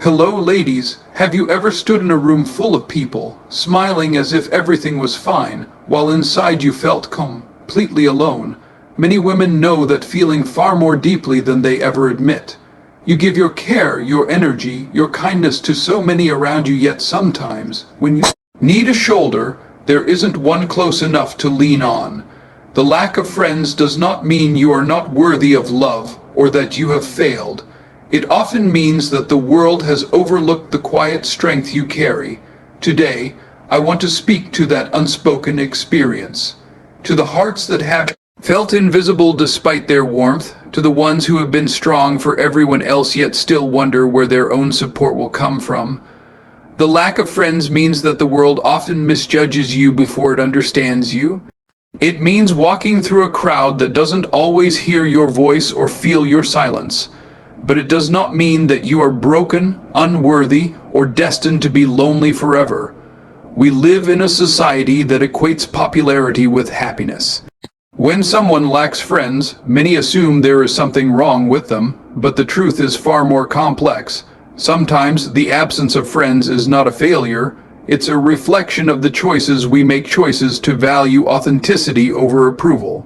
Hello, ladies. Have you ever stood in a room full of people, smiling as if everything was fine, while inside you felt completely alone? Many women know that feeling far more deeply than they ever admit. You give your care, your energy, your kindness to so many around you, yet sometimes, when you need a shoulder, there isn't one close enough to lean on. The lack of friends does not mean you are not worthy of love or that you have failed. It often means that the world has overlooked the quiet strength you carry. Today, I want to speak to that unspoken experience, to the hearts that have felt invisible despite their warmth, to the ones who have been strong for everyone else yet still wonder where their own support will come from. The lack of friends means that the world often misjudges you before it understands you. It means walking through a crowd that doesn't always hear your voice or feel your silence. But it does not mean that you are broken, unworthy, or destined to be lonely forever. We live in a society that equates popularity with happiness. When someone lacks friends, many assume there is something wrong with them, but the truth is far more complex. Sometimes the absence of friends is not a failure. It's a reflection of the choices we make, choices to value authenticity over approval.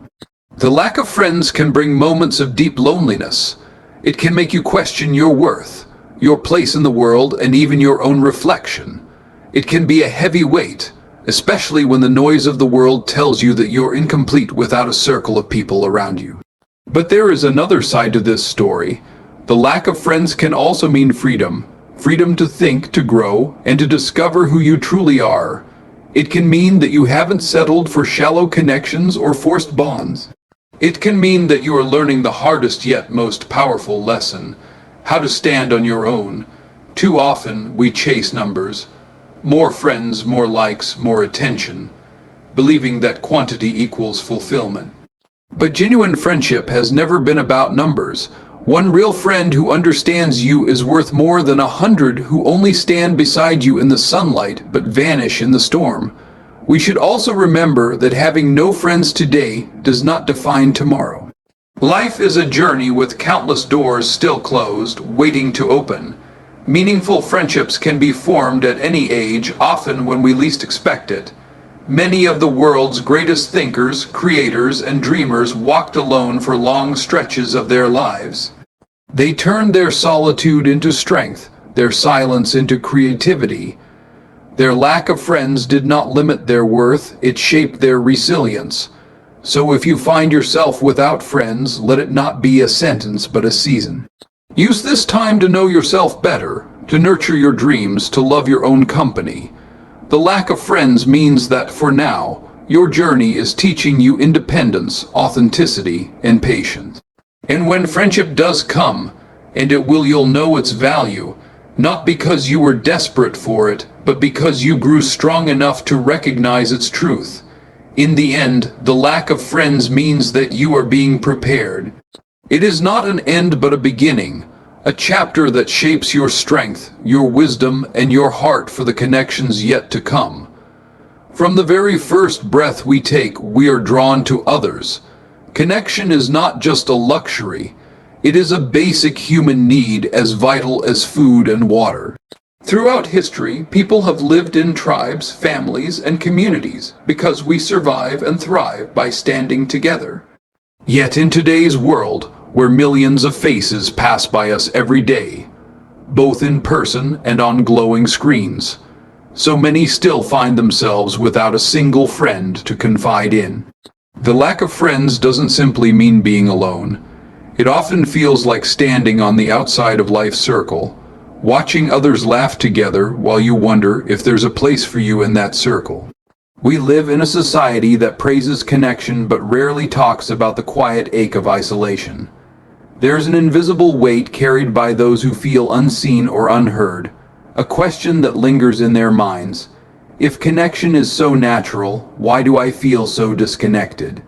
The lack of friends can bring moments of deep loneliness. It can make you question your worth, your place in the world, and even your own reflection. It can be a heavy weight, especially when the noise of the world tells you that you're incomplete without a circle of people around you. But there is another side to this story. The lack of friends can also mean freedom. Freedom to think, to grow, and to discover who you truly are. It can mean that you haven't settled for shallow connections or forced bonds. It can mean that you are learning the hardest yet most powerful lesson, how to stand on your own. Too often we chase numbers. More friends, more likes, more attention, believing that quantity equals fulfillment. But genuine friendship has never been about numbers. One real friend who understands you is worth more than 100 who only stand beside you in the sunlight but vanish in the storm. We should also remember that having no friends today does not define tomorrow. Life is a journey with countless doors still closed, waiting to open. Meaningful friendships can be formed at any age, often when we least expect it. Many of the world's greatest thinkers, creators, and dreamers walked alone for long stretches of their lives. They turned their solitude into strength, their silence into creativity. Their lack of friends did not limit their worth, it shaped their resilience. So if you find yourself without friends, let it not be a sentence but a season. Use this time to know yourself better, to nurture your dreams, to love your own company. The lack of friends means that for now, your journey is teaching you independence, authenticity, and patience. And when friendship does come, and it will, you'll know its value, not because you were desperate for it, but because you grew strong enough to recognize its truth. In the end, the lack of friends means that you are being prepared. It is not an end but a beginning, a chapter that shapes your strength, your wisdom, and your heart for the connections yet to come. From the very first breath we take, we are drawn to others. Connection is not just a luxury. It is a basic human need as vital as food and water. Throughout history, people have lived in tribes, families, and communities because we survive and thrive by standing together. Yet in today's world, where millions of faces pass by us every day, both in person and on glowing screens, so many still find themselves without a single friend to confide in. The lack of friends doesn't simply mean being alone. It often feels like standing on the outside of life's circle, watching others laugh together while you wonder if there's a place for you in that circle. We live in a society that praises connection but rarely talks about the quiet ache of isolation. There's an invisible weight carried by those who feel unseen or unheard, a question that lingers in their minds. If connection is so natural, why do I feel so disconnected?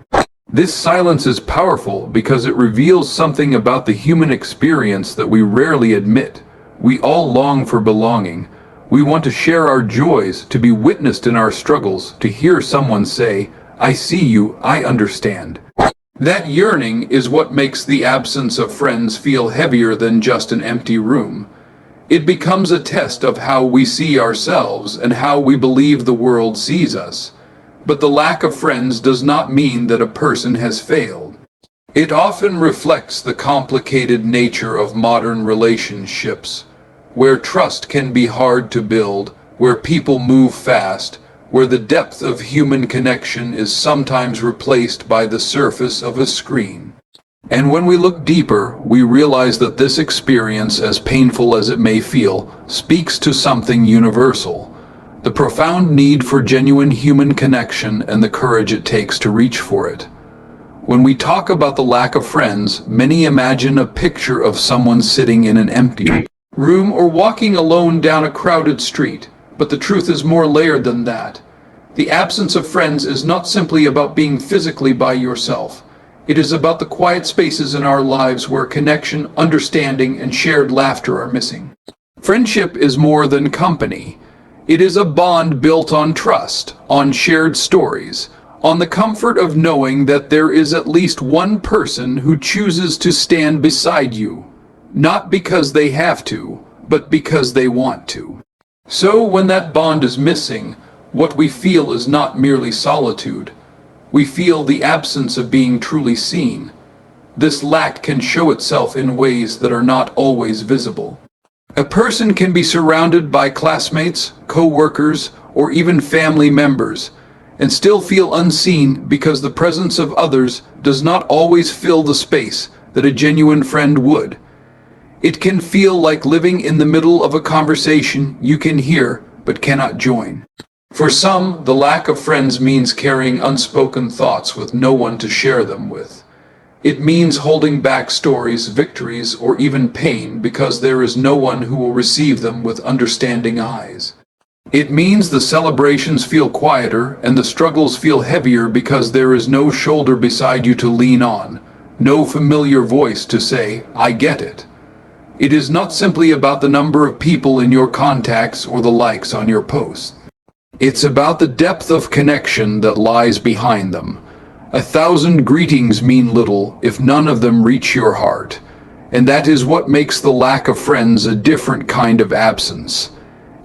This silence is powerful because it reveals something about the human experience that we rarely admit. We all long for belonging. We want to share our joys, to be witnessed in our struggles, to hear someone say, "I see you, I understand." That yearning is what makes the absence of friends feel heavier than just an empty room. It becomes a test of how we see ourselves and how we believe the world sees us. But the lack of friends does not mean that a person has failed. It often reflects the complicated nature of modern relationships, where trust can be hard to build, where people move fast, where the depth of human connection is sometimes replaced by the surface of a screen. And when we look deeper, we realize that this experience, as painful as it may feel, speaks to something universal: the profound need for genuine human connection and the courage it takes to reach for it. When we talk about the lack of friends, many imagine a picture of someone sitting in an empty room or walking alone down a crowded street, but the truth is more layered than that. The absence of friends is not simply about being physically by yourself. It is about the quiet spaces in our lives where connection, understanding, and shared laughter are missing. Friendship is more than company. It is a bond built on trust, on shared stories, on the comfort of knowing that there is at least one person who chooses to stand beside you, not because they have to, but because they want to. So when that bond is missing, what we feel is not merely solitude. We feel the absence of being truly seen. This lack can show itself in ways that are not always visible. A person can be surrounded by classmates, co-workers, or even family members, and still feel unseen because the presence of others does not always fill the space that a genuine friend would. It can feel like living in the middle of a conversation you can hear but cannot join. For some, the lack of friends means carrying unspoken thoughts with no one to share them with. It means holding back stories, victories, or even pain because there is no one who will receive them with understanding eyes. It means the celebrations feel quieter and the struggles feel heavier because there is no shoulder beside you to lean on, no familiar voice to say, "I get it." It is not simply about the number of people in your contacts or the likes on your posts. It's about the depth of connection that lies behind them. 1,000 greetings mean little if none of them reach your heart, and that is what makes the lack of friends a different kind of absence.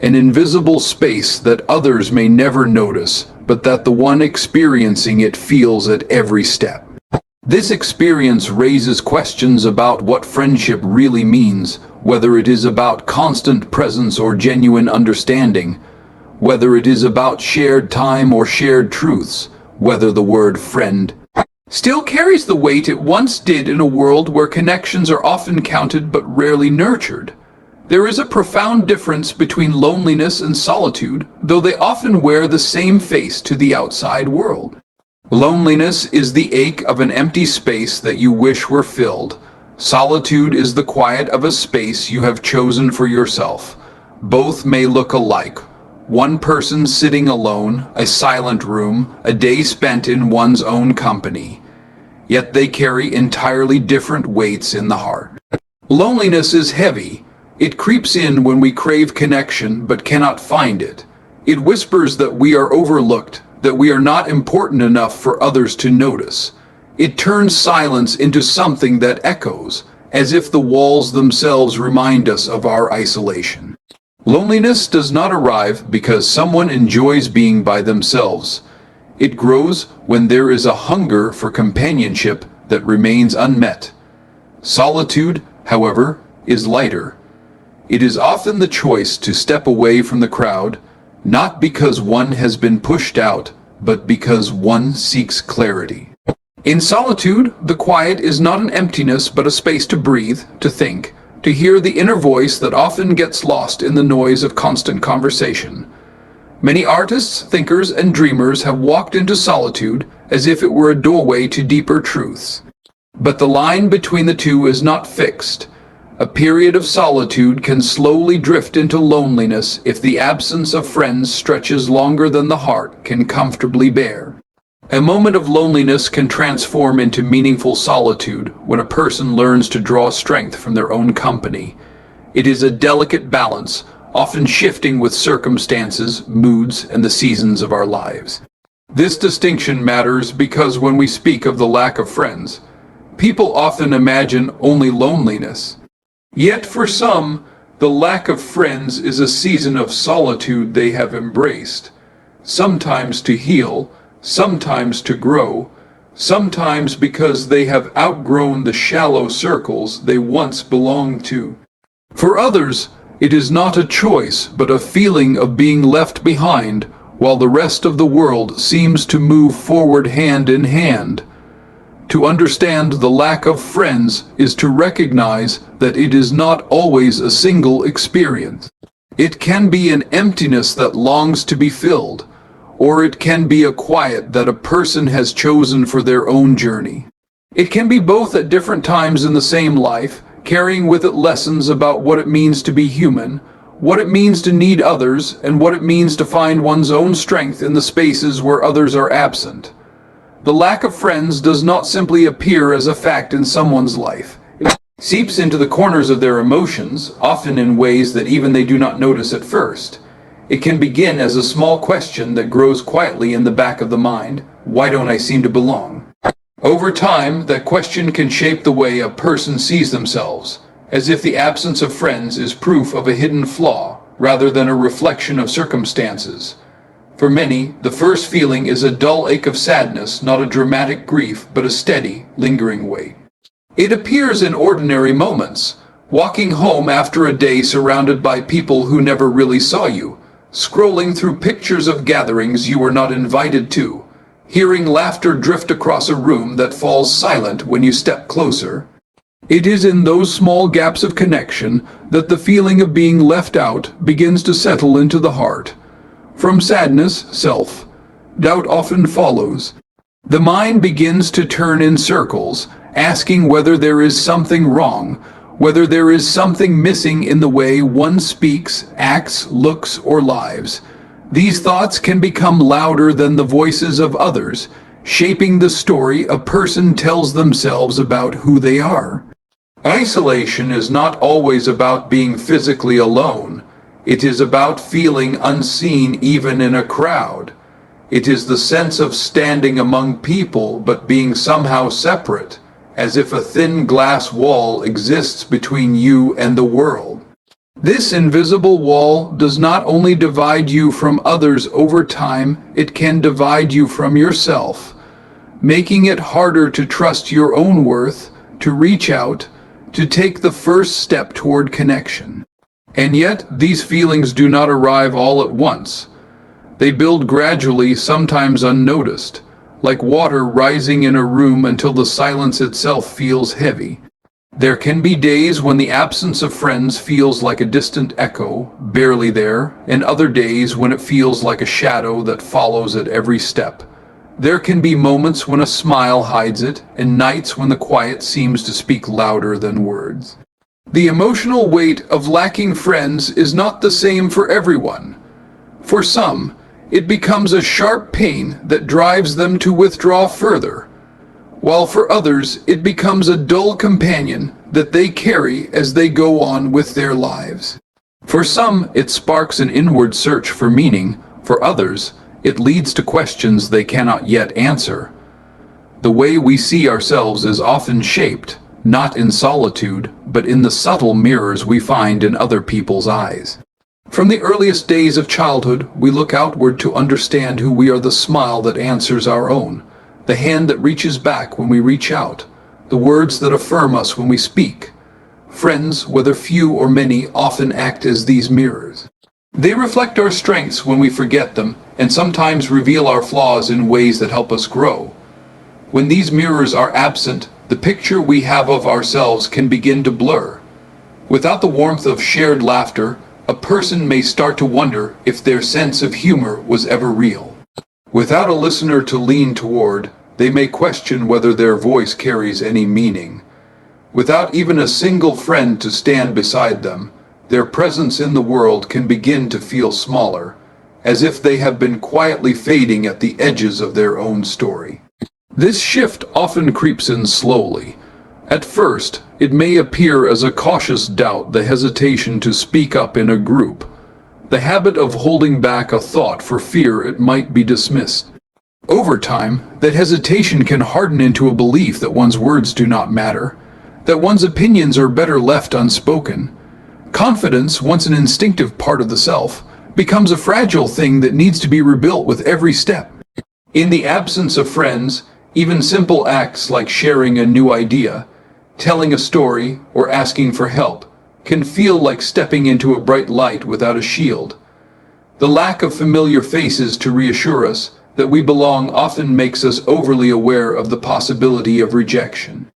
An invisible space that others may never notice, but that the one experiencing it feels at every step. This experience raises questions about what friendship really means, whether it is about constant presence or genuine understanding, whether it is about shared time or shared truths, whether the word friend still carries the weight it once did in a world where connections are often counted but rarely nurtured. There is a profound difference between loneliness and solitude, though they often wear the same face to the outside world. Loneliness is the ache of an empty space that you wish were filled. Solitude is the quiet of a space you have chosen for yourself. Both may look alike. One person sitting alone, a silent room, a day spent in one's own company. Yet they carry entirely different weights in the heart. Loneliness is heavy. It creeps in when we crave connection but cannot find it. It whispers that we are overlooked, that we are not important enough for others to notice. It turns silence into something that echoes, as if the walls themselves remind us of our isolation. Loneliness does not arrive because someone enjoys being by themselves. It grows when there is a hunger for companionship that remains unmet. Solitude, however, is lighter. It is often the choice to step away from the crowd, not because one has been pushed out, but because one seeks clarity. In solitude, the quiet is not an emptiness but a space to breathe, to think, to hear the inner voice that often gets lost in the noise of constant conversation. Many artists, thinkers, and dreamers have walked into solitude as if it were a doorway to deeper truths. But the line between the two is not fixed. A period of solitude can slowly drift into loneliness if the absence of friends stretches longer than the heart can comfortably bear. A moment of loneliness can transform into meaningful solitude when a person learns to draw strength from their own company. It is a delicate balance, often shifting with circumstances, moods, and the seasons of our lives. This distinction matters because when we speak of the lack of friends, people often imagine only loneliness. Yet for some, The lack of friends is a season of solitude they have embraced, sometimes to heal, sometimes to grow, sometimes because they have outgrown the shallow circles they once belonged to. For others, it is not a choice but a feeling of being left behind while the rest of the world seems to move forward hand in hand. To understand the lack of friends is to recognize that it is not always a single experience. It can be an emptiness that longs to be filled, or it can be a quiet that a person has chosen for their own journey. It can be both at different times in the same life, carrying with it lessons about what it means to be human, what it means to need others, and what it means to find one's own strength in the spaces where others are absent. The lack of friends does not simply appear as a fact in someone's life. It seeps into the corners of their emotions, often in ways that even they do not notice at first. It can begin as a small question that grows quietly in the back of the mind. Why don't I seem to belong? Over time, that question can shape the way a person sees themselves, as if the absence of friends is proof of a hidden flaw, rather than a reflection of circumstances. For many, the first feeling is a dull ache of sadness, not a dramatic grief, but a steady, lingering weight. It appears in ordinary moments, walking home after a day surrounded by people who never really saw you, scrolling through pictures of gatherings you were not invited to, hearing laughter drift across a room that falls silent when you step closer. It is in those small gaps of connection that the feeling of being left out begins to settle into the heart. From sadness, self-doubt often follows. The mind begins to turn in circles, asking whether there is something wrong, whether there is something missing in the way one speaks, acts, looks, or lives. These thoughts can become louder than the voices of others, shaping the story a person tells themselves about who they are. Isolation is not always about being physically alone. It is about feeling unseen even in a crowd. It is the sense of standing among people but being somehow separate, as if a thin glass wall exists between you and the world. This invisible wall does not only divide you from others over time, it can divide you from yourself, making it harder to trust your own worth, to reach out, to take the first step toward connection. And yet, these feelings do not arrive all at once. They build gradually, sometimes unnoticed, like water rising in a room until the silence itself feels heavy. There can be days when the absence of friends feels like a distant echo, barely there, and other days when it feels like a shadow that follows at every step. There can be moments when a smile hides it, and nights when the quiet seems to speak louder than words. The emotional weight of lacking friends is not the same for everyone. For some, it becomes a sharp pain that drives them to withdraw further, while for others it becomes a dull companion that they carry as they go on with their lives. For some, it sparks an inward search for meaning. For others, it leads to questions they cannot yet answer. The way we see ourselves is often shaped, not in solitude, but in the subtle mirrors we find in other people's eyes. From the earliest days of childhood, we look outward to understand who we are: the smile that answers our own, the hand that reaches back when we reach out, the words that affirm us when we speak. Friends, whether few or many, often act as these mirrors. They reflect our strengths when we forget them, and sometimes reveal our flaws in ways that help us grow. When these mirrors are absent, the picture we have of ourselves can begin to blur. Without the warmth of shared laughter, a person may start to wonder if their sense of humor was ever real. Without a listener to lean toward, they may question whether their voice carries any meaning. Without even a single friend to stand beside them, their presence in the world can begin to feel smaller, as if they have been quietly fading at the edges of their own story. This shift often creeps in slowly. At first, it may appear as a cautious doubt, the hesitation to speak up in a group, the habit of holding back a thought for fear it might be dismissed. Over time, that hesitation can harden into a belief that one's words do not matter, that one's opinions are better left unspoken. Confidence, once an instinctive part of the self, becomes a fragile thing that needs to be rebuilt with every step. In the absence of friends, even simple acts like sharing a new idea, telling a story, or asking for help can feel like stepping into a bright light without a shield. The lack of familiar faces to reassure us that we belong often makes us overly aware of the possibility of rejection.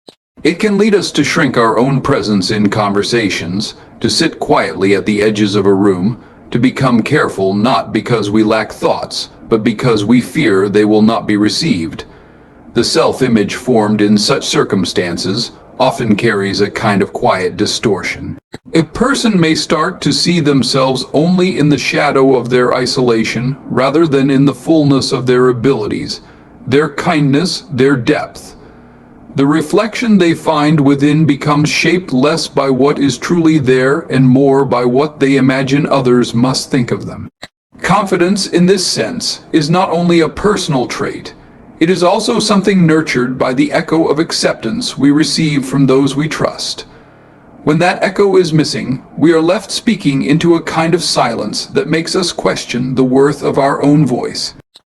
It can lead us to shrink our own presence in conversations, to sit quietly at the edges of a room, to become careful not because we lack thoughts, but because we fear they will not be received. The self-image formed in such circumstances often carries a kind of quiet distortion. A person may start to see themselves only in the shadow of their isolation rather than in the fullness of their abilities, their kindness, their depth. The reflection they find within becomes shaped less by what is truly there and more by what they imagine others must think of them. Confidence, in this sense, is not only a personal trait, it is also something nurtured by the echo of acceptance we receive from those we trust. When that echo is missing, we are left speaking into a kind of silence that makes us question the worth of our own voice.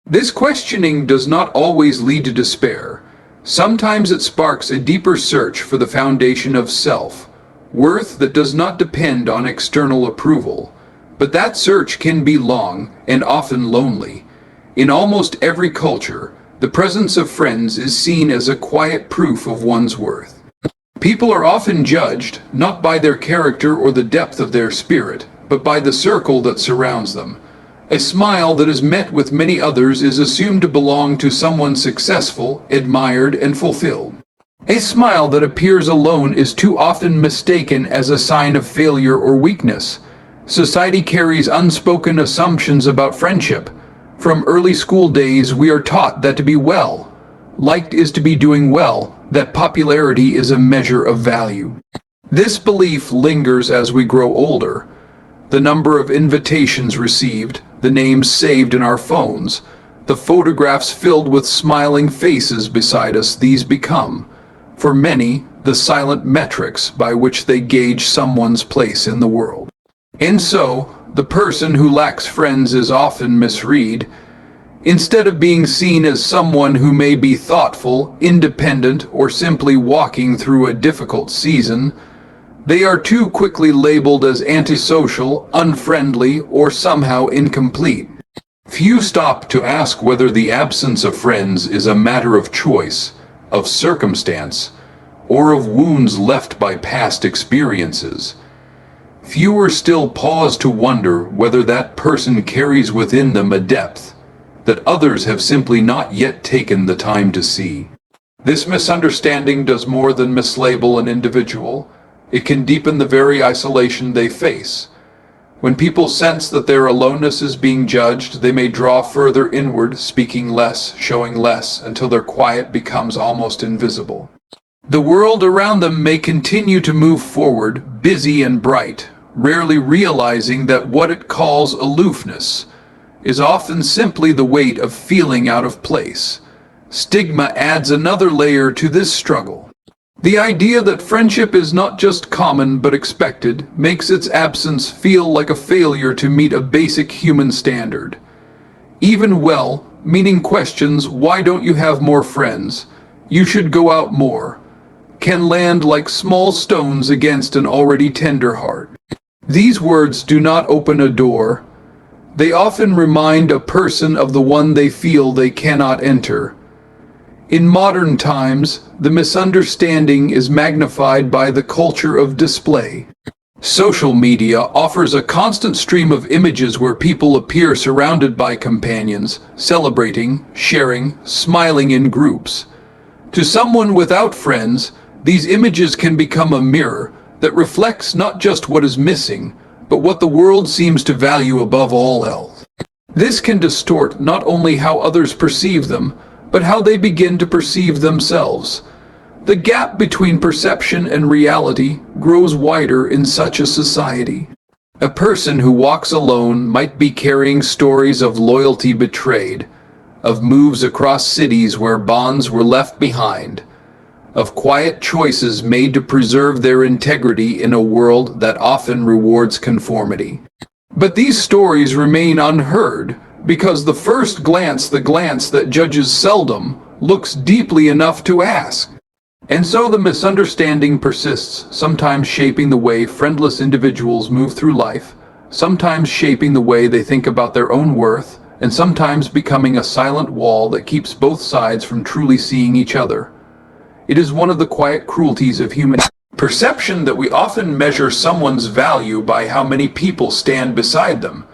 This questioning does not always lead to despair. Sometimes it sparks a deeper search for the foundation of self, worth that does not depend on external approval. But that search can be long and often lonely. In almost every culture, the presence of friends is seen as a quiet proof of one's worth. People are often judged not by their character or the depth of their spirit, but by the circle that surrounds them. A smile that is met with many others is assumed to belong to someone successful, admired, and fulfilled. A smile that appears alone is too often mistaken as a sign of failure or weakness. Society carries unspoken assumptions about friendship. From early school days, we are taught that to be well, liked is to be doing well, that popularity is a measure of value. This belief lingers as we grow older. The number of invitations received, the names saved in our phones, the photographs filled with smiling faces beside us, these become, for many, the silent metrics by which they gauge someone's place in the world. And so, the person who lacks friends is often misread. Instead of being seen as someone who may be thoughtful, independent, or simply walking through a difficult season, they are too quickly labeled as antisocial, unfriendly, or somehow incomplete. Few stop to ask whether the absence of friends is a matter of choice, of circumstance, or of wounds left by past experiences. Fewer still pause to wonder whether that person carries within them a depth that others have simply not yet taken the time to see. This misunderstanding does more than mislabel an individual. It can deepen the very isolation they face. When people sense that their aloneness is being judged, they may draw further inward, speaking less, showing less, until their quiet becomes almost invisible. The world around them may continue to move forward, busy and bright, rarely realizing that what it calls aloofness is often simply the weight of feeling out of place. Stigma adds another layer to this struggle. The idea that friendship is not just common but expected makes its absence feel like a failure to meet a basic human standard. Even well-meaning questions, "Why don't you have more friends? You should go out more," can land like small stones against an already tender heart. These words do not open a door. They often remind a person of the one they feel they cannot enter. In modern times, the misunderstanding is magnified by the culture of display. Social media offers a constant stream of images where people appear surrounded by companions, celebrating, sharing, smiling in groups. To someone without friends, these images can become a mirror that reflects not just what is missing, but what the world seems to value above all else. This can distort not only how others perceive them, but how they begin to perceive themselves. The gap between perception and reality grows wider in such a society. A person who walks alone might be carrying stories of loyalty betrayed, of moves across cities where bonds were left behind, of quiet choices made to preserve their integrity in a world that often rewards conformity. But these stories remain unheard because the first glance, the glance that judges seldom, looks deeply enough to ask. And so the misunderstanding persists, sometimes shaping the way friendless individuals move through life, sometimes shaping the way they think about their own worth, and sometimes becoming a silent wall that keeps both sides from truly seeing each other. It is one of the quiet cruelties of human perception that we often measure someone's value by how many people stand beside them.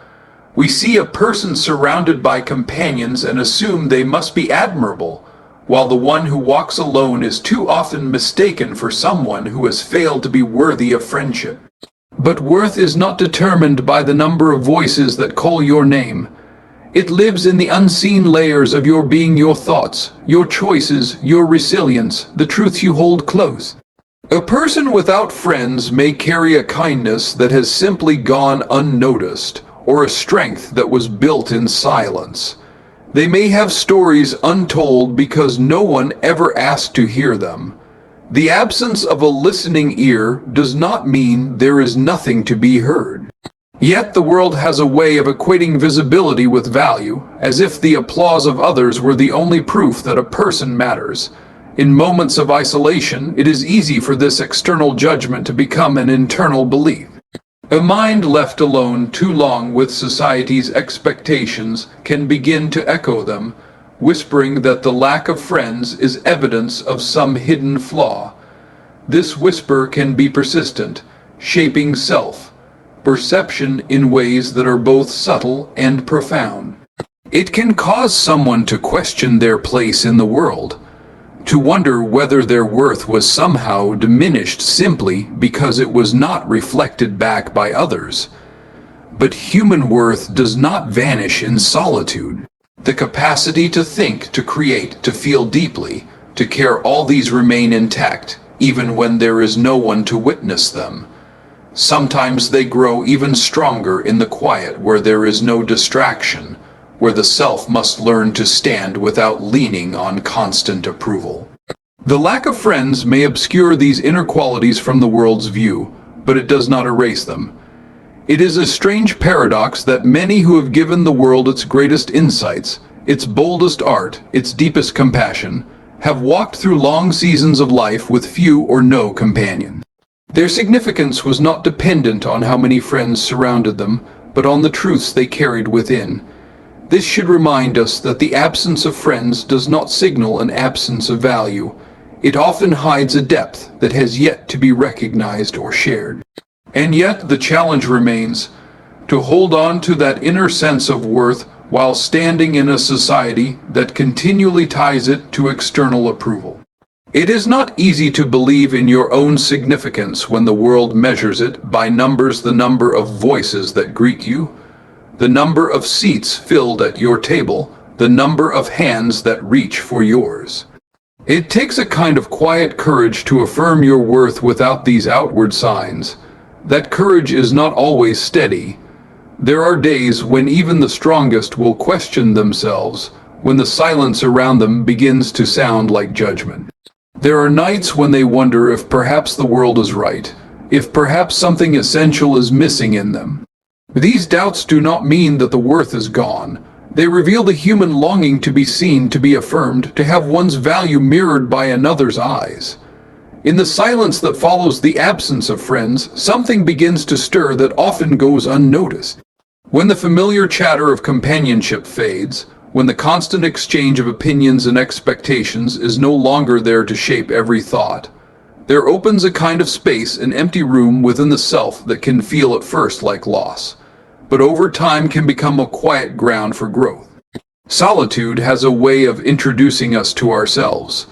We see a person surrounded by companions and assume they must be admirable, while the one who walks alone is too often mistaken for someone who has failed to be worthy of friendship. But worth is not determined by the number of voices that call your name. It lives in the unseen layers of your being, your thoughts, your choices, your resilience, the truths you hold close. A person without friends may carry a kindness that has simply gone unnoticed, or a strength that was built in silence. They may have stories untold because no one ever asked to hear them. The absence of a listening ear does not mean there is nothing to be heard. Yet the world has a way of equating visibility with value, as if the applause of others were the only proof that a person matters. In moments of isolation, it is easy for this external judgment to become an internal belief. A mind left alone too long with society's expectations can begin to echo them, whispering that the lack of friends is evidence of some hidden flaw. This whisper can be persistent, shaping self-perception in ways that are both subtle and profound. It can cause someone to question their place in the world, to wonder whether their worth was somehow diminished simply because it was not reflected back by others. But human worth does not vanish in solitude. The capacity to think, to create, to feel deeply, to care, all these remain intact, even when there is no one to witness them. Sometimes they grow even stronger in the quiet where there is no distraction, where the self must learn to stand without leaning on constant approval. The lack of friends may obscure these inner qualities from the world's view, but it does not erase them. It is a strange paradox that many who have given the world its greatest insights, its boldest art, its deepest compassion, have walked through long seasons of life with few or no companion. Their significance was not dependent on how many friends surrounded them, but on the truths they carried within. This should remind us that the absence of friends does not signal an absence of value. It often hides a depth that has yet to be recognized or shared. And yet the challenge remains to hold on to that inner sense of worth while standing in a society that continually ties it to external approval. It is not easy to believe in your own significance when the world measures it by numbers, the number of voices that greet you, the number of seats filled at your table, the number of hands that reach for yours. It takes a kind of quiet courage to affirm your worth without these outward signs. That courage is not always steady. There are days when even the strongest will question themselves, when the silence around them begins to sound like judgment. There are nights when they wonder if perhaps the world is right, if perhaps something essential is missing in them. These doubts do not mean that the worth is gone. They reveal the human longing to be seen, to be affirmed, to have one's value mirrored by another's eyes. In the silence that follows the absence of friends, something begins to stir that often goes unnoticed. When the familiar chatter of companionship fades, when the constant exchange of opinions and expectations is no longer there to shape every thought, there opens a kind of space, an empty room within the self that can feel at first like loss, but over time can become a quiet ground for growth. Solitude has a way of introducing us to ourselves.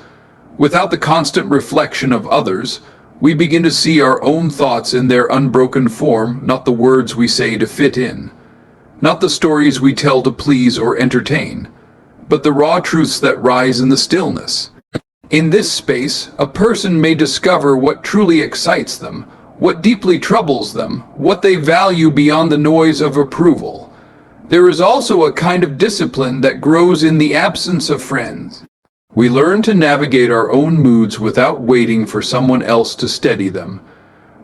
Without the constant reflection of others, we begin to see our own thoughts in their unbroken form, not the words we say to fit in, not the stories we tell to please or entertain, but the raw truths that rise in the stillness. In this space, a person may discover what truly excites them, what deeply troubles them, what they value beyond the noise of approval. There is also a kind of discipline that grows in the absence of friends. We learn to navigate our own moods without waiting for someone else to steady them.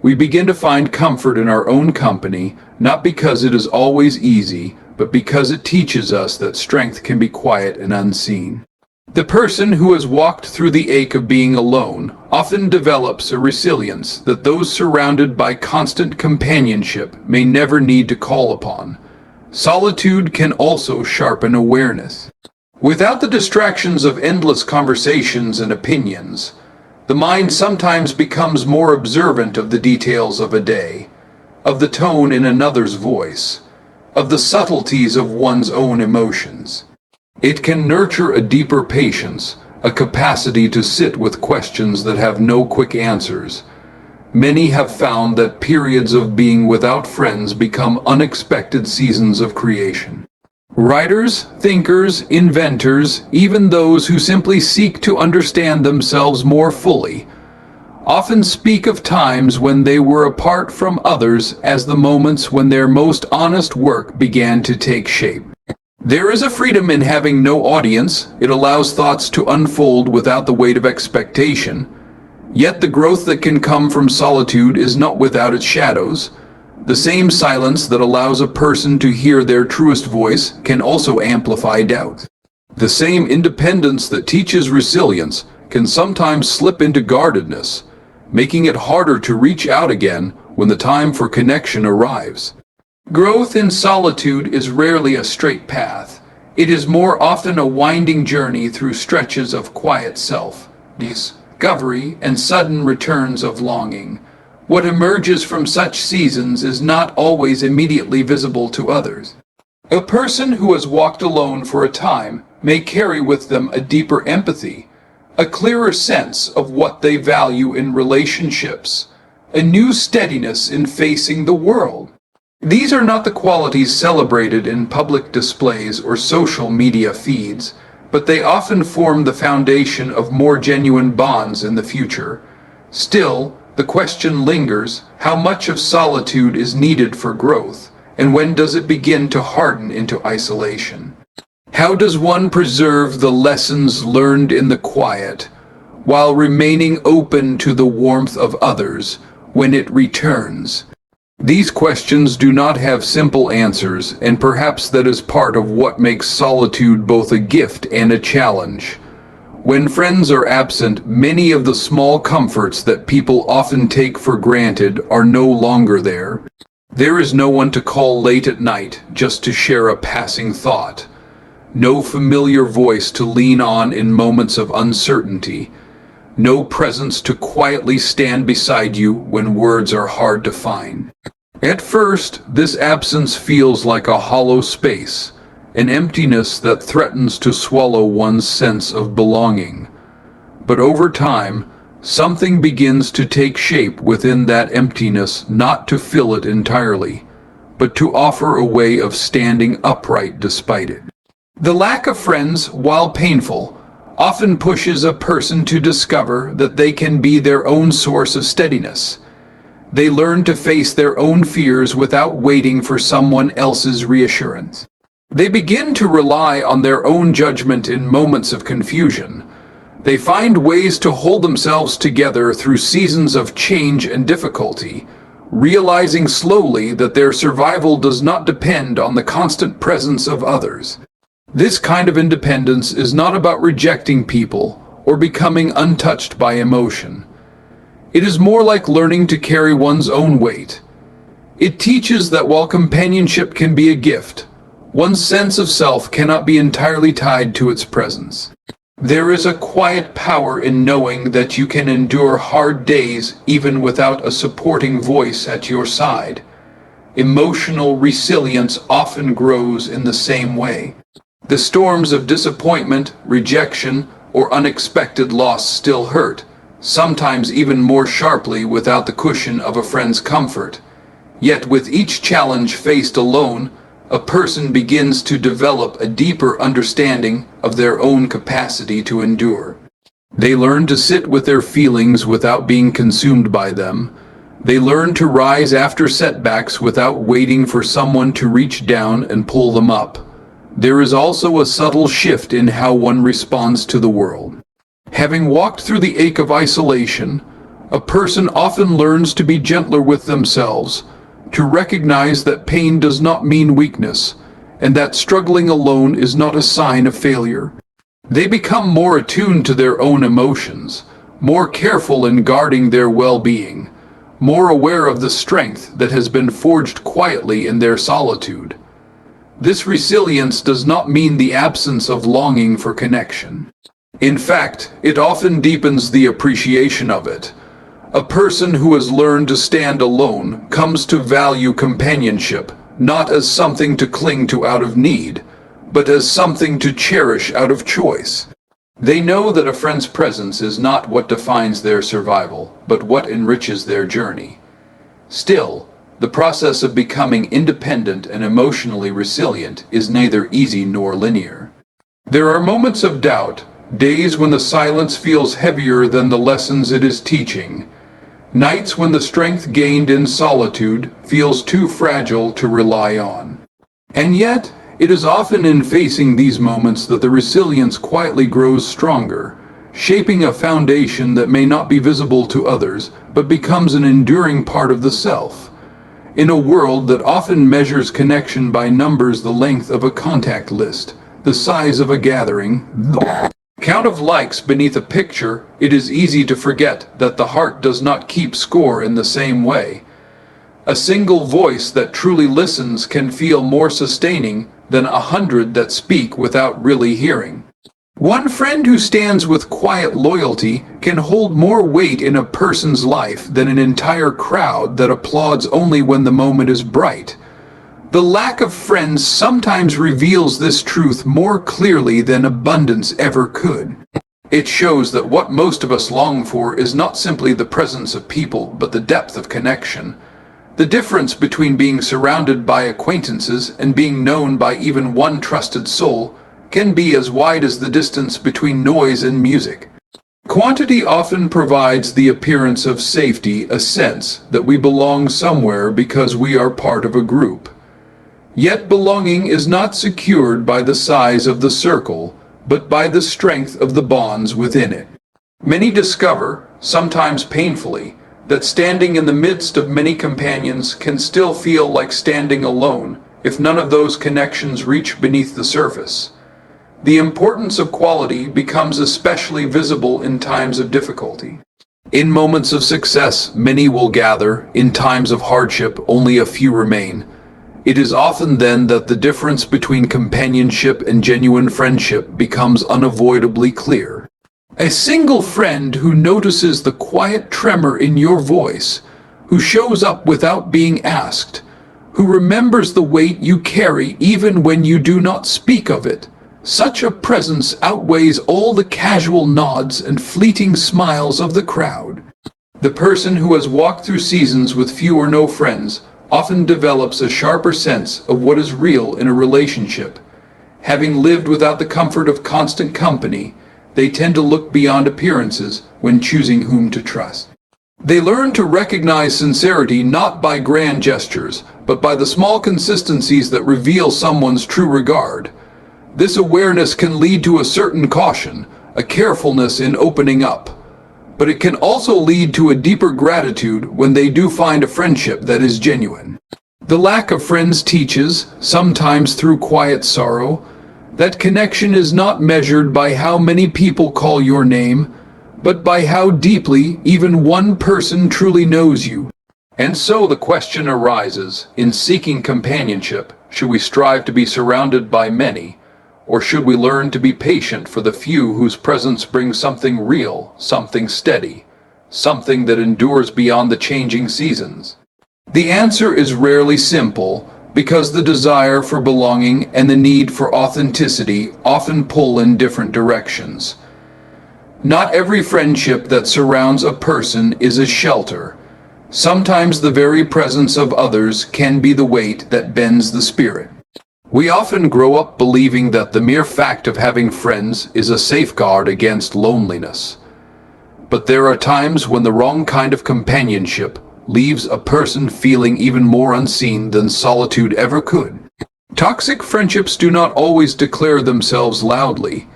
We begin to find comfort in our own company, not because it is always easy, but because it teaches us that strength can be quiet and unseen. The person who has walked through the ache of being alone often develops a resilience that those surrounded by constant companionship may never need to call upon. Solitude can also sharpen awareness. Without the distractions of endless conversations and opinions, the mind sometimes becomes more observant of the details of a day, of the tone in another's voice, of the subtleties of one's own emotions. It can nurture a deeper patience, a capacity to sit with questions that have no quick answers. Many have found that periods of being without friends become unexpected seasons of creation. Writers, thinkers, inventors, even those who simply seek to understand themselves more fully, often speak of times when they were apart from others as the moments when their most honest work began to take shape. There is a freedom in having no audience. It allows thoughts to unfold without the weight of expectation. Yet the growth that can come from solitude is not without its shadows. The same silence that allows a person to hear their truest voice can also amplify doubt. The same independence that teaches resilience can sometimes slip into guardedness, making it harder to reach out again when the time for connection arrives. Growth in solitude is rarely a straight path. It is more often a winding journey through stretches of quiet self-discovery and sudden returns of longing. What emerges from such seasons is not always immediately visible to others. A person who has walked alone for a time may carry with them a deeper empathy, a clearer sense of what they value in relationships, a new steadiness in facing the world. These are not the qualities celebrated in public displays or social media feeds, but they often form the foundation of more genuine bonds in the future. Still, the question lingers: how much of solitude is needed for growth, and when does it begin to harden into isolation? How does one preserve the lessons learned in the quiet, while remaining open to the warmth of others when it returns? These questions do not have simple answers, and perhaps that is part of what makes solitude both a gift and a challenge. When friends are absent, many of the small comforts that people often take for granted are no longer there. There is no one to call late at night just to share a passing thought. No familiar voice to lean on in moments of uncertainty. No presence to quietly stand beside you when words are hard to find. At first, this absence feels like a hollow space, an emptiness that threatens to swallow one's sense of belonging. But over time, something begins to take shape within that emptiness, not to fill it entirely, but to offer a way of standing upright despite it. The lack of friends, while painful, often pushes a person to discover that they can be their own source of steadiness. They learn to face their own fears without waiting for someone else's reassurance. They begin to rely on their own judgment in moments of confusion. They find ways to hold themselves together through seasons of change and difficulty, realizing slowly that their survival does not depend on the constant presence of others. This kind of independence is not about rejecting people or becoming untouched by emotion. It is more like learning to carry one's own weight. It teaches that while companionship can be a gift, one's sense of self cannot be entirely tied to its presence. There is a quiet power in knowing that you can endure hard days even without a supporting voice at your side. Emotional resilience often grows in the same way. The storms of disappointment, rejection, or unexpected loss still hurt, sometimes even more sharply without the cushion of a friend's comfort. Yet with each challenge faced alone, a person begins to develop a deeper understanding of their own capacity to endure. They learn to sit with their feelings without being consumed by them. They learn to rise after setbacks without waiting for someone to reach down and pull them up. there is also a subtle shift in how one responds to the world. Having walked through the ache of isolation, a person often learns to be gentler with themselves, to recognize that pain does not mean weakness, and that struggling alone is not a sign of failure. They become more attuned to their own emotions, more careful in guarding their well-being, more aware of the strength that has been forged quietly in their solitude. This resilience does not mean the absence of longing for connection. In fact, it often deepens the appreciation of it. A person who has learned to stand alone comes to value companionship, not as something to cling to out of need, but as something to cherish out of choice. They know that a friend's presence is not what defines their survival, but what enriches their journey. Still, the process of becoming independent and emotionally resilient is neither easy nor linear. There are moments of doubt, days when the silence feels heavier than the lessons it is teaching, nights when the strength gained in solitude feels too fragile to rely on. And yet, it is often in facing these moments that the resilience quietly grows stronger, shaping a foundation that may not be visible to others, but becomes an enduring part of the self. In a world that often measures connection by numbers the length of a contact list, the size of a gathering, the count of likes beneath a picture, it is easy to forget that the heart does not keep score in the same way. A single voice that truly listens can feel more sustaining than 100 that speak without really hearing. One friend who stands with quiet loyalty can hold more weight in a person's life than an entire crowd that applauds only when the moment is bright. The lack of friends sometimes reveals this truth more clearly than abundance ever could. It shows that what most of us long for is not simply the presence of people, but the depth of connection. The difference between being surrounded by acquaintances and being known by even one trusted soul can be as wide as the distance between noise and music. Quantity often provides the appearance of safety, a sense that we belong somewhere because we are part of a group. Yet belonging is not secured by the size of the circle, but by the strength of the bonds within it. Many discover, sometimes painfully, that standing in the midst of many companions can still feel like standing alone if none of those connections reach beneath the surface. The importance of quality becomes especially visible in times of difficulty. In moments of success, many will gather. In times of hardship, only a few remain. It is often then that the difference between companionship and genuine friendship becomes unavoidably clear. A single friend who notices the quiet tremor in your voice, who shows up without being asked, who remembers the weight you carry even when you do not speak of it. Such a presence outweighs all the casual nods and fleeting smiles of the crowd. The person who has walked through seasons with few or no friends often develops a sharper sense of what is real in a relationship. Having lived without the comfort of constant company, they tend to look beyond appearances when choosing whom to trust. They learn to recognize sincerity not by grand gestures, but by the small consistencies that reveal someone's true regard. This awareness can lead to a certain caution, a carefulness in opening up. But it can also lead to a deeper gratitude when they do find a friendship that is genuine. The lack of friends teaches, sometimes through quiet sorrow, that connection is not measured by how many people call your name, but by how deeply even one person truly knows you. And so the question arises, in seeking companionship, should we strive to be surrounded by many, or should we learn to be patient for the few whose presence brings something real, something steady, something that endures beyond the changing seasons? The answer is rarely simple, because the desire for belonging and the need for authenticity often pull in different directions. Not every friendship that surrounds a person is a shelter. Sometimes the very presence of others can be the weight that bends the spirit. We often grow up believing that the mere fact of having friends is a safeguard against loneliness. But there are times when the wrong kind of companionship leaves a person feeling even more unseen than solitude ever could. Toxic friendships do not always declare themselves loudly.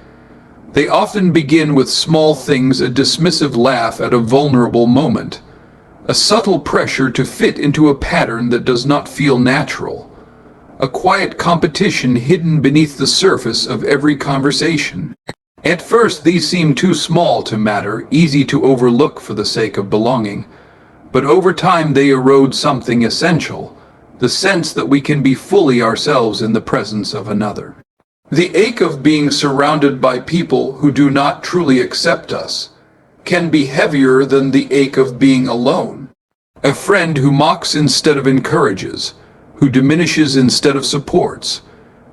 They often begin with small things, a dismissive laugh at a vulnerable moment, a subtle pressure to fit into a pattern that does not feel natural, a quiet competition hidden beneath the surface of every conversation. At first, these seem too small to matter, easy to overlook for the sake of belonging, but over time they erode something essential, the sense that we can be fully ourselves in the presence of another. The ache of being surrounded by people who do not truly accept us can be heavier than the ache of being alone. A friend who mocks instead of encourages, who diminishes instead of supports,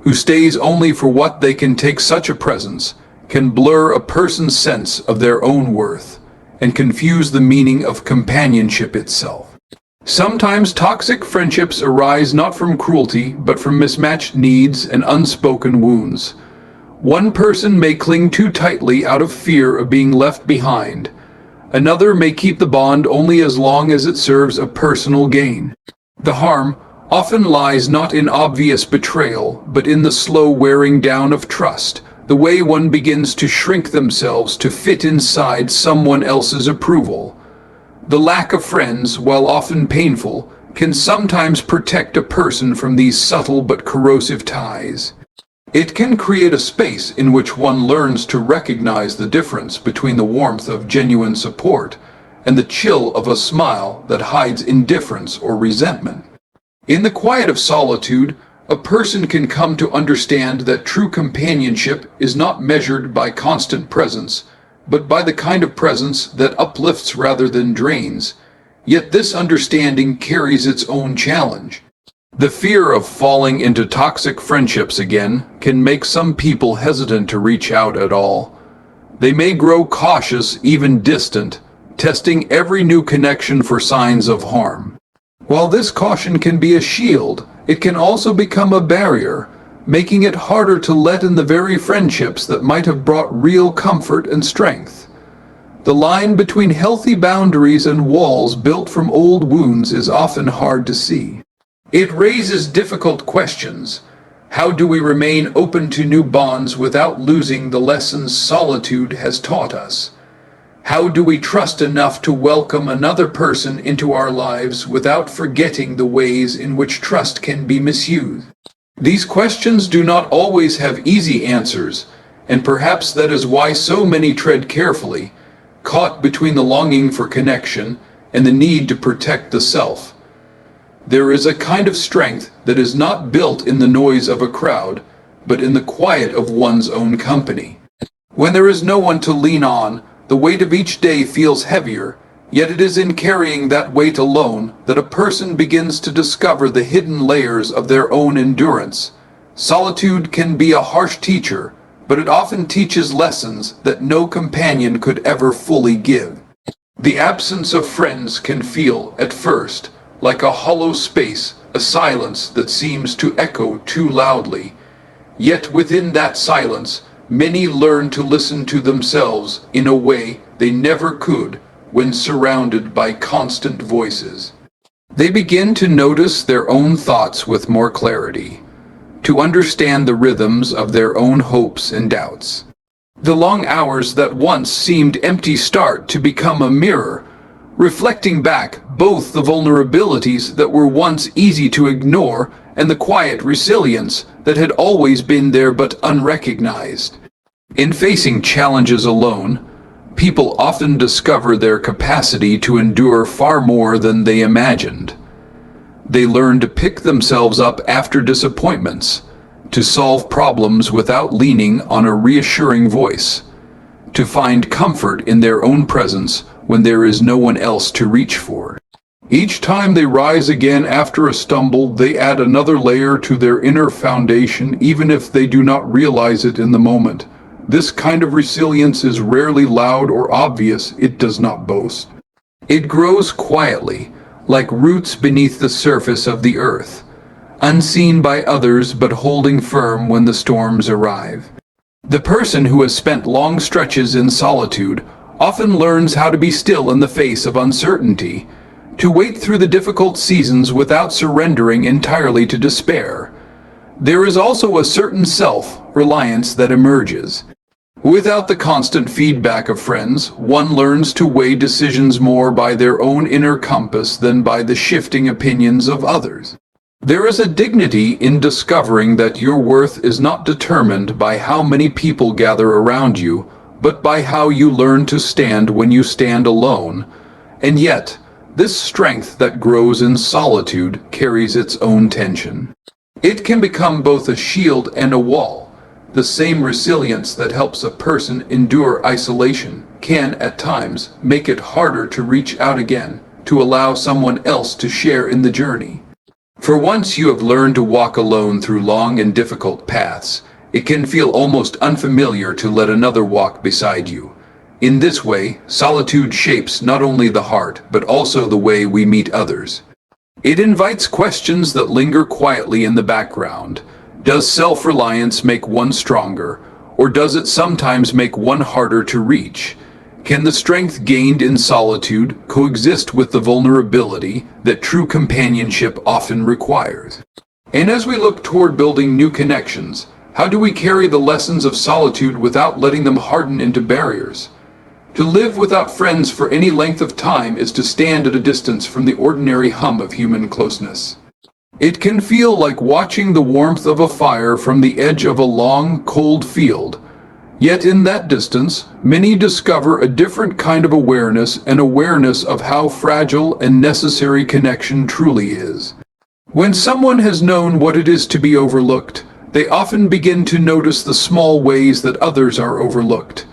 who stays only for what they can take, such a presence can blur a person's sense of their own worth and confuse the meaning of companionship itself. Sometimes toxic friendships arise not from cruelty, but from mismatched needs and unspoken wounds. One person may cling too tightly out of fear of being left behind. Another may keep the bond only as long as it serves a personal gain. The harm often lies not in obvious betrayal, but in the slow wearing down of trust, the way one begins to shrink themselves to fit inside someone else's approval. The lack of friends, while often painful, can sometimes protect a person from these subtle but corrosive ties. It can create a space in which one learns to recognize the difference between the warmth of genuine support and the chill of a smile that hides indifference or resentment. In the quiet of solitude, a person can come to understand that true companionship is not measured by constant presence, but by the kind of presence that uplifts rather than drains. Yet this understanding carries its own challenge. The fear of falling into toxic friendships again can make some people hesitant to reach out at all. They may grow cautious, even distant, testing every new connection for signs of harm. While this caution can be a shield, it can also become a barrier, making it harder to let in the very friendships that might have brought real comfort and strength. The line between healthy boundaries and walls built from old wounds is often hard to see. It raises difficult questions. How do we remain open to new bonds without losing the lessons solitude has taught us? How do we trust enough to welcome another person into our lives without forgetting the ways in which trust can be misused? These questions do not always have easy answers, and perhaps that is why so many tread carefully, caught between the longing for connection and the need to protect the self. There is a kind of strength that is not built in the noise of a crowd, but in the quiet of one's own company. When there is no one to lean on, the weight of each day feels heavier, yet it is in carrying that weight alone that a person begins to discover the hidden layers of their own endurance. Solitude can be a harsh teacher, but it often teaches lessons that no companion could ever fully give. The absence of friends can feel, at first, like a hollow space, a silence that seems to echo too loudly. Yet within that silence, many learn to listen to themselves in a way they never could when surrounded by constant voices. They begin to notice their own thoughts with more clarity, to understand the rhythms of their own hopes and doubts. The long hours that once seemed empty start to become a mirror, reflecting back both the vulnerabilities that were once easy to ignore and the quiet resilience that had always been there but unrecognized. In facing challenges alone, people often discover their capacity to endure far more than they imagined. They learn to pick themselves up after disappointments, to solve problems without leaning on a reassuring voice, to find comfort in their own presence when there is no one else to reach for. Each time they rise again after a stumble, they add another layer to their inner foundation, even if they do not realize it in the moment. This kind of resilience is rarely loud or obvious. It does not boast. It grows quietly, like roots beneath the surface of the earth, unseen by others but holding firm when the storms arrive. The person who has spent long stretches in solitude often learns how to be still in the face of uncertainty, to wait through the difficult seasons without surrendering entirely to despair. There is also a certain self-reliance that emerges. Without the constant feedback of friends, one learns to weigh decisions more by their own inner compass than by the shifting opinions of others. There is a dignity in discovering that your worth is not determined by how many people gather around you, but by how you learn to stand when you stand alone. And yet, this strength that grows in solitude carries its own tension. It can become both a shield and a wall. The same resilience that helps a person endure isolation can, at times, make it harder to reach out again, to allow someone else to share in the journey. For once you have learned to walk alone through long and difficult paths, it can feel almost unfamiliar to let another walk beside you. In this way, solitude shapes not only the heart, but also the way we meet others. It invites questions that linger quietly in the background. Does self-reliance make one stronger, or does it sometimes make one harder to reach? Can the strength gained in solitude coexist with the vulnerability that true companionship often requires? And as we look toward building new connections, how do we carry the lessons of solitude without letting them harden into barriers? To live without friends for any length of time is to stand at a distance from the ordinary hum of human closeness. It can feel like watching the warmth of a fire from the edge of a long, cold field. Yet in that distance, many discover a different kind of awareness, an awareness of how fragile and necessary connection truly is. When someone has known what it is to be overlooked, they often begin to notice the small ways that others are overlooked.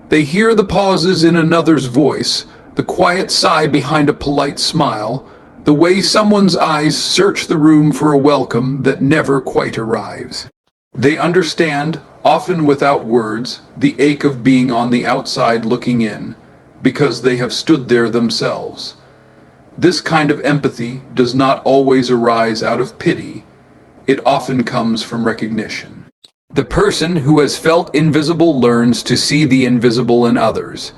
They hear the pauses in another's voice, the quiet sigh behind a polite smile, the way someone's eyes search the room for a welcome that never quite arrives. They understand, often without words, the ache of being on the outside looking in, because they have stood there themselves. This kind of empathy does not always arise out of pity. It often comes from recognition. The person who has felt invisible learns to see the invisible in others.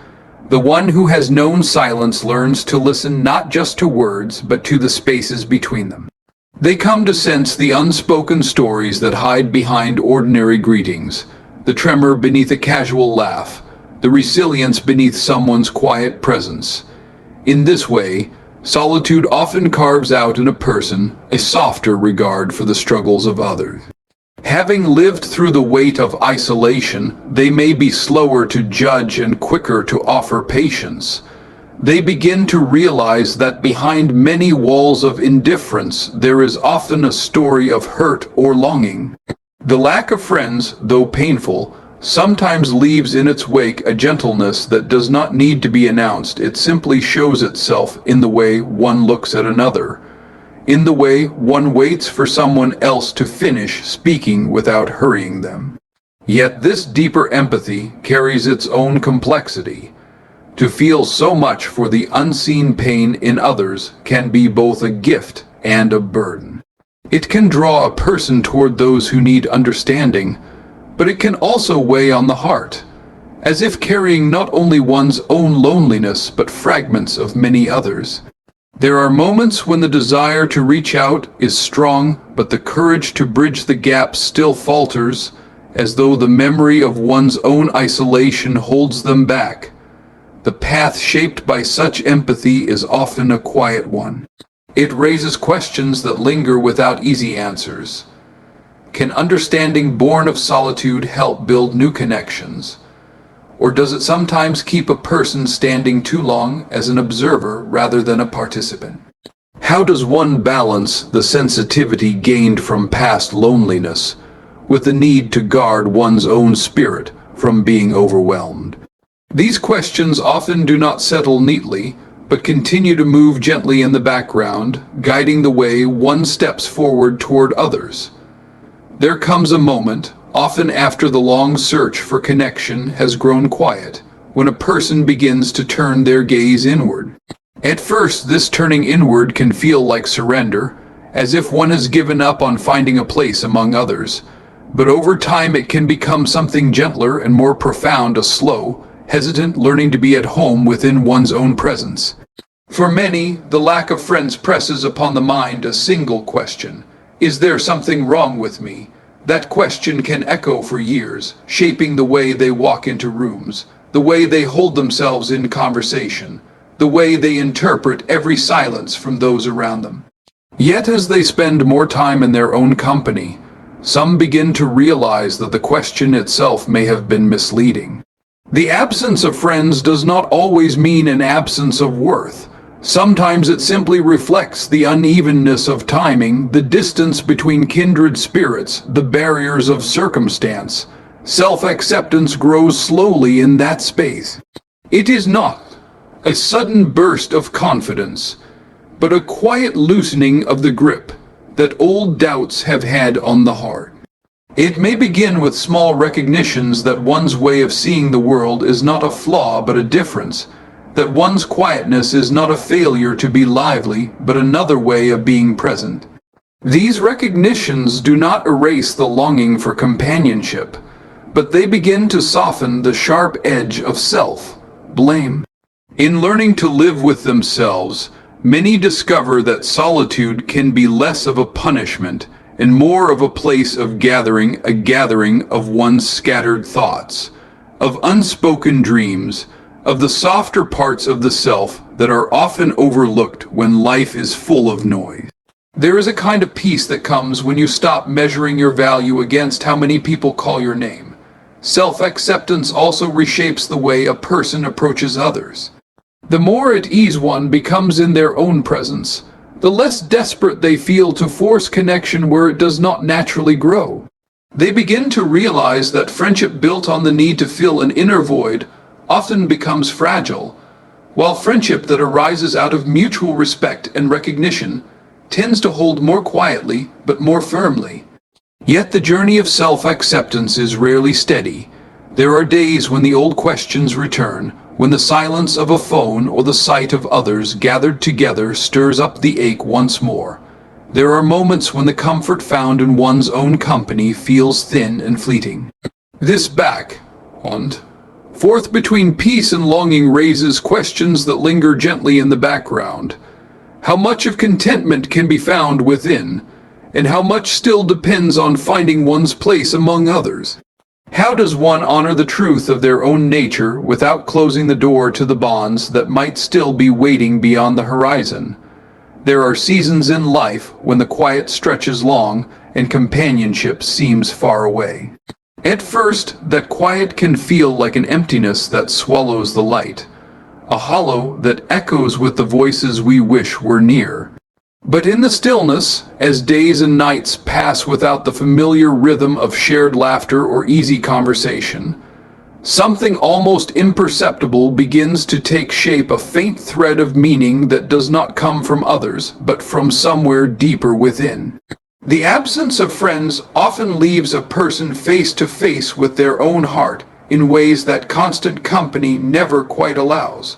The one who has known silence learns to listen not just to words, but to the spaces between them. They come to sense the unspoken stories that hide behind ordinary greetings, the tremor beneath a casual laugh, the resilience beneath someone's quiet presence. In this way, solitude often carves out in a person a softer regard for the struggles of others. Having lived through the weight of isolation, they may be slower to judge and quicker to offer patience. They begin to realize that behind many walls of indifference, there is often a story of hurt or longing. The lack of friends, though painful, sometimes leaves in its wake a gentleness that does not need to be announced. It simply shows itself in the way one looks at another, in the way one waits for someone else to finish speaking without hurrying them. Yet this deeper empathy carries its own complexity. To feel so much for the unseen pain in others can be both a gift and a burden. It can draw a person toward those who need understanding, but it can also weigh on the heart, as if carrying not only one's own loneliness but fragments of many others. There are moments when the desire to reach out is strong, but the courage to bridge the gap still falters, as though the memory of one's own isolation holds them back. The path shaped by such empathy is often a quiet one. It raises questions that linger without easy answers. Can understanding born of solitude help build new connections? Or does it sometimes keep a person standing too long as an observer rather than a participant? How does one balance the sensitivity gained from past loneliness with the need to guard one's own spirit from being overwhelmed? These questions often do not settle neatly, but continue to move gently in the background, guiding the way one steps forward toward others. There comes a moment, often after the long search for connection has grown quiet, when a person begins to turn their gaze inward. At first, this turning inward can feel like surrender, as if one has given up on finding a place among others. But over time it can become something gentler and more profound, a slow, hesitant learning to be at home within one's own presence. For many, the lack of friends presses upon the mind a single question: Is there something wrong with me? That question can echo for years, shaping the way they walk into rooms, the way they hold themselves in conversation, the way they interpret every silence from those around them. Yet as they spend more time in their own company, some begin to realize that the question itself may have been misleading. The absence of friends does not always mean an absence of worth. Sometimes it simply reflects the unevenness of timing, the distance between kindred spirits, the barriers of circumstance. Self-acceptance grows slowly in that space. It is not a sudden burst of confidence, but a quiet loosening of the grip that old doubts have had on the heart. It may begin with small recognitions that one's way of seeing the world is not a flaw but a difference, that one's quietness is not a failure to be lively but another way of being present. These recognitions do not erase the longing for companionship, but they begin to soften the sharp edge of self-blame. In learning to live with themselves, many discover that solitude can be less of a punishment and more of a place of gathering, a gathering of one's scattered thoughts, of unspoken dreams, of the softer parts of the self that are often overlooked when life is full of noise. There is a kind of peace that comes when you stop measuring your value against how many people call your name. Self-acceptance also reshapes the way a person approaches others. The more at ease one becomes in their own presence, the less desperate they feel to force connection where it does not naturally grow. They begin to realize that friendship built on the need to fill an inner void often becomes fragile, while friendship that arises out of mutual respect and recognition tends to hold more quietly but more firmly. Yet the journey of self-acceptance is rarely steady. There are days when the old questions return, when the silence of a phone or the sight of others gathered together stirs up the ache once more. There are moments when the comfort found in one's own company feels thin and fleeting. This back and forth between peace and longing raises questions that linger gently in the background. How much of contentment can be found within, and how much still depends on finding one's place among others? How does one honor the truth of their own nature without closing the door to the bonds that might still be waiting beyond the horizon? There are seasons in life when the quiet stretches long and companionship seems far away. At first, that quiet can feel like an emptiness that swallows the light, a hollow that echoes with the voices we wish were near. But in the stillness, as days and nights pass without the familiar rhythm of shared laughter or easy conversation, something almost imperceptible begins to take shape, a faint thread of meaning that does not come from others, but from somewhere deeper within. The absence of friends often leaves a person face to face with their own heart in ways that constant company never quite allows.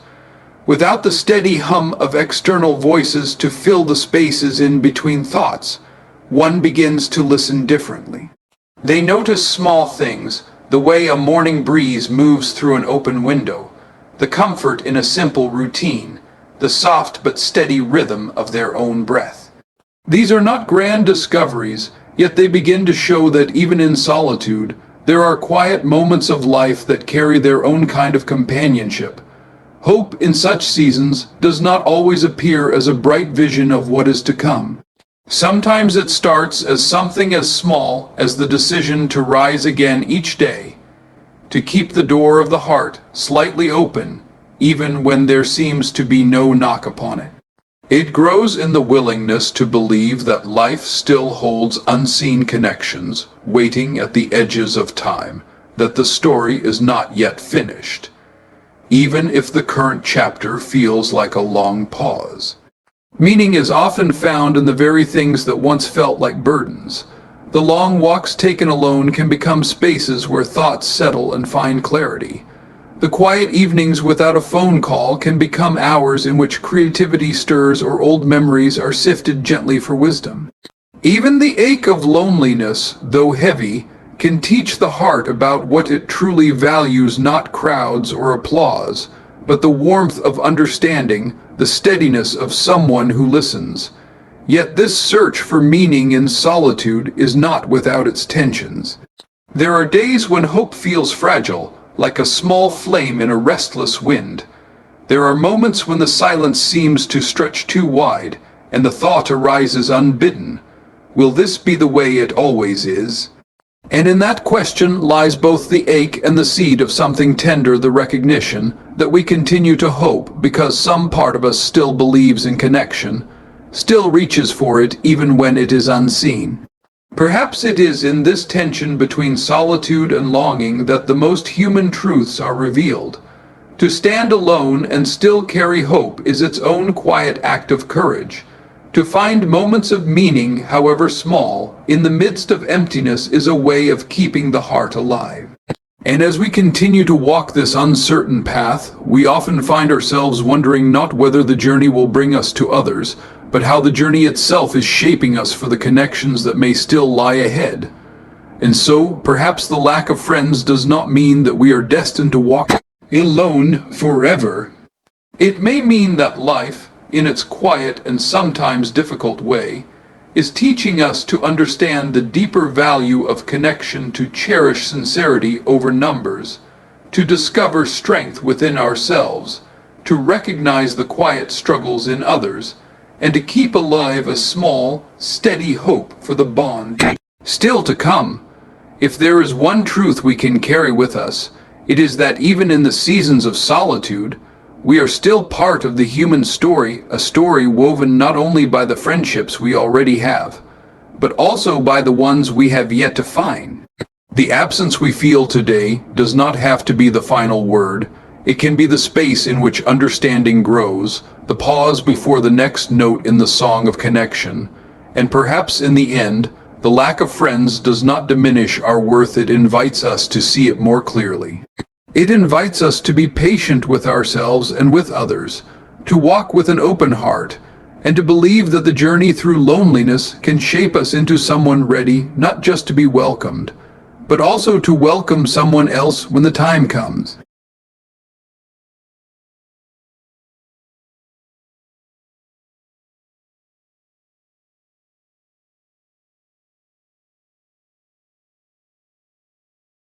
Without the steady hum of external voices to fill the spaces in between thoughts, one begins to listen differently. They notice small things, the way a morning breeze moves through an open window, the comfort in a simple routine, the soft but steady rhythm of their own breath. These are not grand discoveries, yet they begin to show that even in solitude, there are quiet moments of life that carry their own kind of companionship. Hope in such seasons does not always appear as a bright vision of what is to come. Sometimes it starts as something as small as the decision to rise again each day, to keep the door of the heart slightly open, even when there seems to be no knock upon it. It grows in the willingness to believe that life still holds unseen connections, waiting at the edges of time, that the story is not yet finished, even if the current chapter feels like a long pause. Meaning is often found in the very things that once felt like burdens. The long walks taken alone can become spaces where thoughts settle and find clarity. The quiet evenings without a phone call can become hours in which creativity stirs or old memories are sifted gently for wisdom. Even the ache of loneliness, though heavy, can teach the heart about what it truly values, not crowds or applause, but the warmth of understanding, the steadiness of someone who listens. Yet this search for meaning in solitude is not without its tensions. There are days when hope feels fragile, like a small flame in a restless wind. There are moments when the silence seems to stretch too wide, and the thought arises unbidden. Will this be the way it always is? And in that question lies both the ache and the seed of something tender, the recognition that we continue to hope because some part of us still believes in connection, still reaches for it even when it is unseen. Perhaps it is in this tension between solitude and longing that the most human truths are revealed. To stand alone and still carry hope is its own quiet act of courage. To find moments of meaning, however small, in the midst of emptiness is a way of keeping the heart alive. And as we continue to walk this uncertain path, we often find ourselves wondering not whether the journey will bring us to others, but how the journey itself is shaping us for the connections that may still lie ahead. And so, perhaps the lack of friends does not mean that we are destined to walk alone forever. It may mean that life, in its quiet and sometimes difficult way, is teaching us to understand the deeper value of connection, to cherish sincerity over numbers, to discover strength within ourselves, to recognize the quiet struggles in others, and to keep alive a small, steady hope for the bond still to come. If there is one truth we can carry with us, it is that even in the seasons of solitude, we are still part of the human story, a story woven not only by the friendships we already have, but also by the ones we have yet to find. The absence we feel today does not have to be the final word. It can be the space in which understanding grows, the pause before the next note in the song of connection, and perhaps in the end, the lack of friends does not diminish our worth. It invites us to see it more clearly. It invites us to be patient with ourselves and with others, to walk with an open heart, and to believe that the journey through loneliness can shape us into someone ready not just to be welcomed, but also to welcome someone else when the time comes.